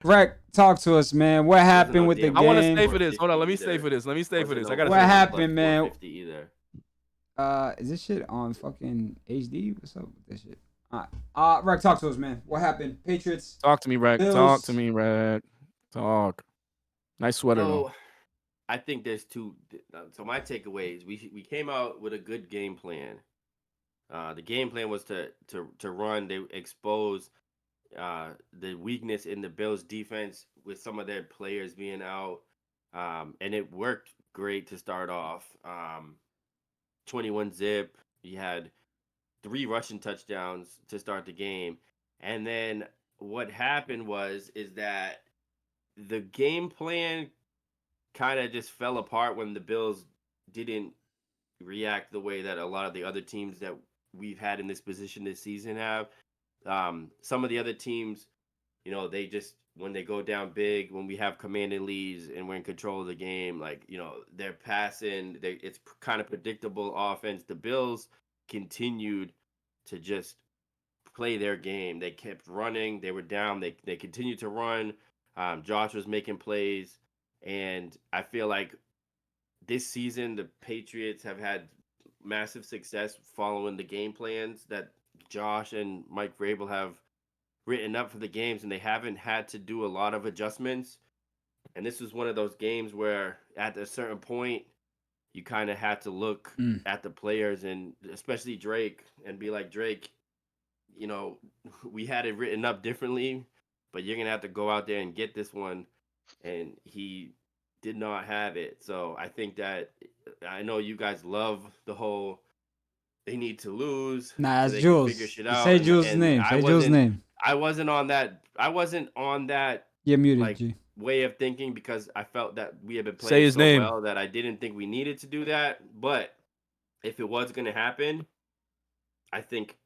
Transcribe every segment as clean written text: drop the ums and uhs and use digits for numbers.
Rec, talk to us, man. What happened with the I want to game? stay for this. Hold on, let me stay for this. I gotta. What happened, man? Either. Is this shit on fucking HD? What's up with this shit? Rec, talk to us, man. What happened? Patriots. Talk to me, Rec. Bills. Talk to me, Rec. Talk. Nice sweater though. I think there's two. So my takeaways: we came out with a good game plan. The game plan was to run. They expose the weakness in the Bills' defense with some of their players being out, and it worked great to start off. 21 zip. You had 3 rushing touchdowns to start the game, and then what happened is that the game plan kind of just fell apart when the Bills didn't react the way that a lot of the other teams that we've had in this position this season have. Some of the other teams, they just, when they go down big, when we have commanding leads and we're in control of the game, they're passing, it's kind of predictable offense. The Bills continued to just play their game. They kept running. They were down. They continued to run. Josh was making plays. And I feel like this season, the Patriots have had massive success following the game plans that Josh and Mike Vrabel have written up for the games, and they haven't had to do a lot of adjustments. And this was one of those games where at a certain point, you kind of had to look at the players, and especially Drake, and be like, Drake, we had it written up differently, but you're going to have to go out there and get this one. And he did not have it. So I think that, I know you guys love the whole they need to lose. Nah, so it's Jules. Say Jules' name. Say Jules' name. I wasn't on that You're muted, G. way of thinking, because I felt that we had been Say playing his so name. well that I didn't think we needed to do that. But if it was going to happen, I think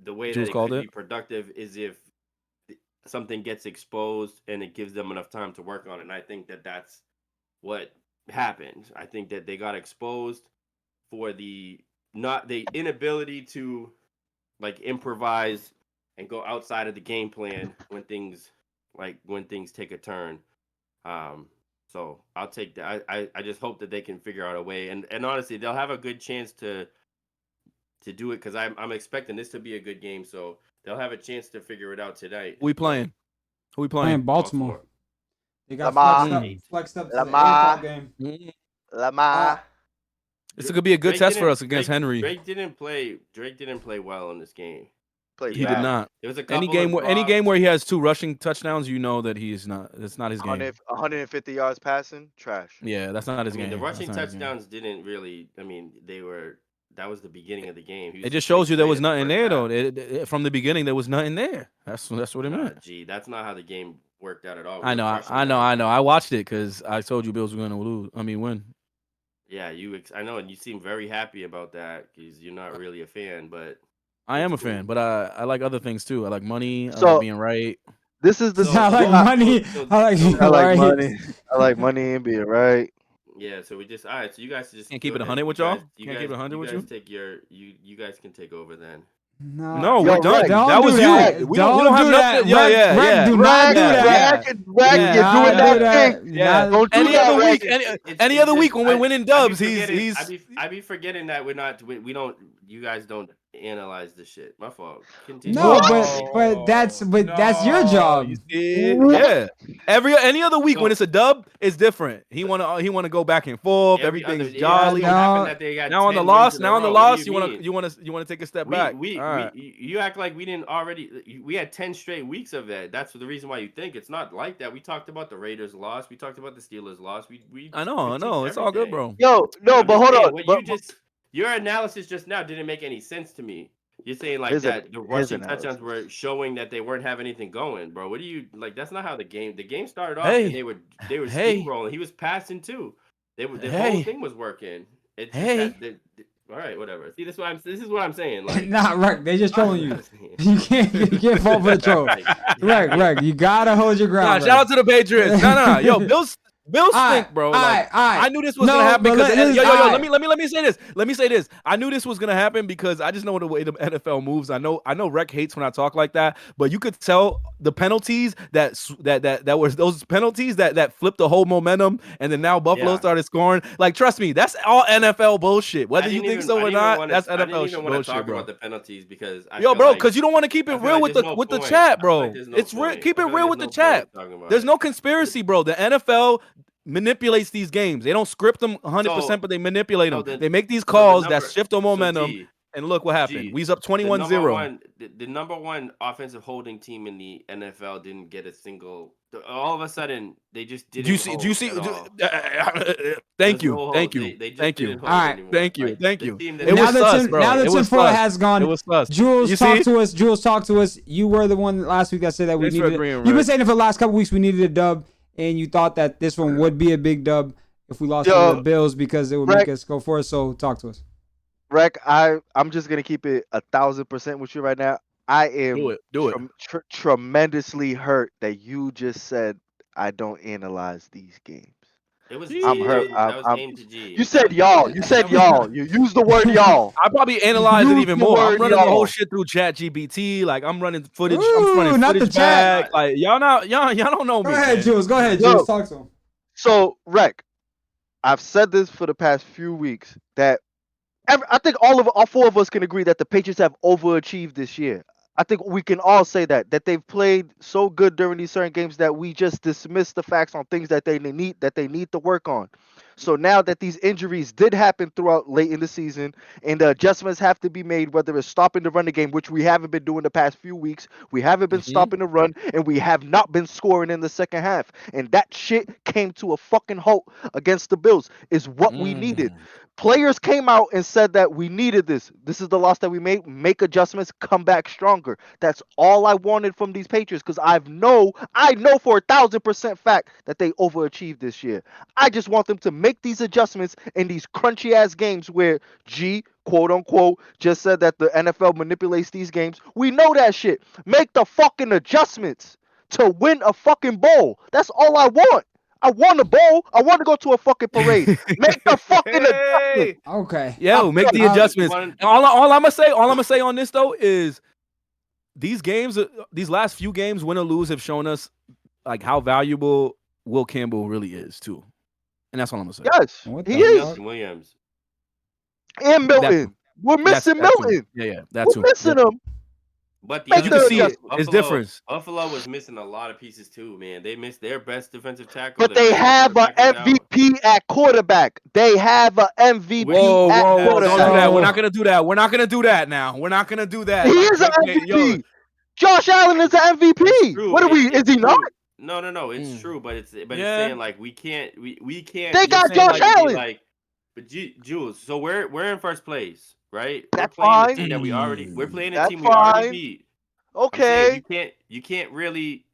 the way Jules that it called could it. be productive is if something gets exposed and it gives them enough time to work on it. And I think that that's what happened. I think that they got exposed for the inability to improvise and go outside of the game plan when things take a turn. So I'll take that. I just hope that they can figure out a way, and honestly, they'll have a good chance to do it, because I'm expecting this to be a good game. So they'll have a chance to figure it out tonight. Who we playing? Playing Baltimore. They got flexed up to the 8 o'clock game. Lamar. This could be a good test for us against Henry. Drake didn't play well in this game. He did not. It was a any game where he has 2 rushing touchdowns, that he is not. That's not his game. 150 yards passing, trash. Yeah, that's not his game. The rushing touchdowns didn't really. they were. That was the beginning of the game. It just shows you there was nothing there, though. From the beginning, there was nothing there. That's what it meant. Gee, that's not how the game worked out at all. I know. I watched it because I told you Bills were going to win. Yeah, I know, and you seem very happy about that because you're not really a fan, but I am a fan, but I like other things too. I like money. I like being right. This is the I like money. I like money and being right. Yeah, so we just all right. So you guys just can't keep it 100 with y'all. Can't keep it 100 with you. Take you guys can take over then. No, we're done. That was you. We don't have nothing. Yeah. Do not do that. You're doing that thing. Yeah. Don't do any that, other week. Any other week when we're winning dubs, he's. I be forgetting that we don't. You guys don't analyze the shit. My fault. Continue. No, but that's your job. Yeah. Any other week when it's a dub, it's different. He wanna go back and forth. Everything's jolly. Now on the loss, you wanna take a step back. You act like we didn't already. We had 10 straight weeks of that. That's the reason why you think it's not like that. We talked about the Raiders loss. We talked about the Steelers loss. I know. It's all good, bro. Yo, no, but hold on. Your analysis just now didn't make any sense to me. You're saying that the rushing touchdowns were showing that they weren't having anything going, bro. What do you like? That's not how the game started off. And they were steamrolling. He was passing too. The whole thing was working. All right, whatever. See, this is what I'm saying. Like, nah, Rick, they just trolling you. You can't fall for the troll. Rick, you gotta hold your ground. Shout out to the Patriots. No. Yo, Bills stink, bro. I knew this was gonna happen because let me say this. Let me say this. I knew this was gonna happen because I just know the way the NFL moves. I know Rec hates when I talk like that, but you could tell the penalties that was those penalties that flipped the whole momentum, and then now Buffalo started scoring. Like, trust me, that's all NFL bullshit. Whether you think so or not, that's NFL bullshit, bro. I didn't even want to talk about the penalties because because you don't want to keep it real with the chat, bro. It's real. Keep it real with the chat. There's no conspiracy, bro. The NFL manipulates these games. They don't script them 100%, but they manipulate them. They make these calls that shift the momentum. And look what happened. We's up 21-0. The number one offensive holding team in the NFL didn't get a single. All of a sudden, they just didn't. Do you see? Thank you. All right. Thank you. It was sus, bro. Now that tinfoil has gone, it was sus. Jules, talk to us. Jules, talk to us. You were the one last week that said that we needed. You've been saying it for the last couple weeks. We needed a dub, and you thought that this one would be a big dub if we lost to the Bills because it would make us go for it. So talk to us. Rec, I'm just gonna keep it 1,000% with you right now. I am tremendously hurt that you just said I don't analyze these games. It was I'm hurt. aimed to G. You said y'all. You said y'all. You used the word y'all. I probably analyze it even more. I'm running the whole shit through ChatGPT. Like, I'm running footage. I'm running footage back. Like, y'all don't know me. Go ahead, Jules. Go ahead, Jules. Talk to him. So, Rec, I've said this for the past few weeks that I think all four of us can agree that the Patriots have overachieved this year. I think we can all say that they've played so good during these certain games that we just dismiss the facts on things that they need to work on. So now that these injuries did happen throughout late in the season and the adjustments have to be made, whether it's stopping the running game, which we haven't been doing the past few weeks, we haven't been stopping the run, and we have not been scoring in the second half. And that shit came to a fucking halt against the Bills is what we needed. Players came out and said that we needed this. This is the loss that we made. Make adjustments, come back stronger. That's all I wanted from these Patriots because I know for 1,000% fact that they overachieved this year. I just want them to make these adjustments in these crunchy ass games where G, quote unquote, just said that the NFL manipulates these games. We know that shit. Make the fucking adjustments to win a fucking bowl. That's all I want. I want a bowl. I want to go to a fucking parade. Make the fucking adjustment. Okay. Yo, make the adjustments. All I'm gonna say on this though is these games, these last few games, win or lose, have shown us like how valuable Will Campbell really is too, and that's all I'm gonna say. Yes, he is. Williams and Milton. We're missing Milton. Yeah, that's We're missing him. But you can see it's different. Buffalo was missing a lot of pieces too, man. They missed their best defensive tackle. But they have an MVP at quarterback. They have an MVP at quarterback. Don't do that. We're not gonna do that. We're not gonna do that now. We're not gonna do that. He is an MVP. Josh Allen is an MVP. What are we? Is he not? No. It's true, but it's saying like we can't. They got Josh Allen. But Jules, so we're in first place. Right, that's fine. We're playing a team we already beat. Okay, you can't really.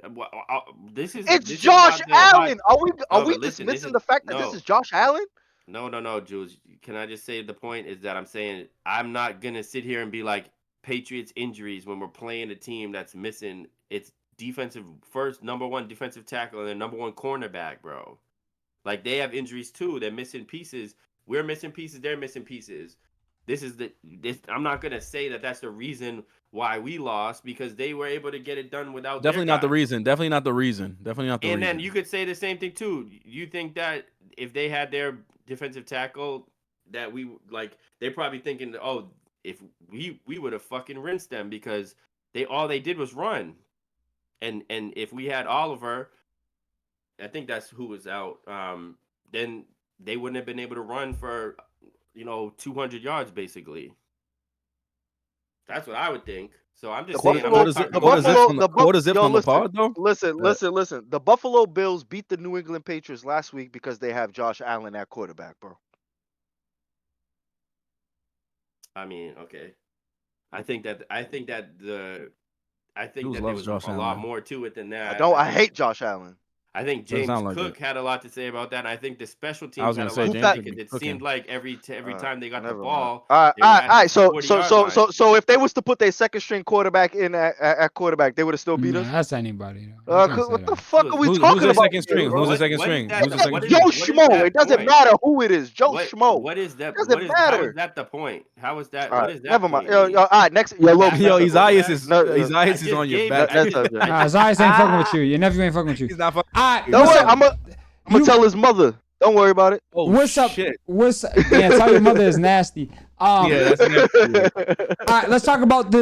It's Josh Allen. Are we dismissing the fact that this is Josh Allen? No, Jules. Can I just say the point is that I'm saying I'm not gonna sit here and be like Patriots injuries when we're playing a team that's missing its number one defensive tackle and their number one cornerback, bro. Like they have injuries too. They're missing pieces. We're missing pieces. They're missing pieces. I'm not gonna say that that's the reason why we lost because they were able to get it done without. Definitely not the reason. And then you could say the same thing too. You think that if they had their defensive tackle, that they're probably thinking, oh, if we would have fucking rinsed them because all they did was run, and if we had Oliver, I think that's who was out. Then they wouldn't have been able to run for 200 yards basically. That's what I would think. So I'm just saying. What is it from the pod though? Listen. The Buffalo Bills beat the New England Patriots last week because they have Josh Allen at quarterback, bro. I mean, okay. I think that there was a lot more to it than that. I hate Josh Allen. I think James Cook had a lot to say about that. And I think the special teams had a lot to say because it seemed like every time they got the ball. All right. So if they was to put their second string quarterback in at quarterback, they would have still beat us. That's anybody. What the fuck are we talking about? Who's the second string? Joe Schmo. It doesn't matter who it is. Joe Schmo. What is that? Doesn't matter. How is that the point? How is that? What is that? Never mind. All right. Next. Isaiah is on your back. Isaiah ain't fucking with you. Your nephew ain't fucking with you. He's not fucking. Don't worry. I'm gonna tell his mother. Don't worry about it. What's up? Shit. Yeah, tell your mother is nasty. Yeah, that's nasty. All right, let's talk about this.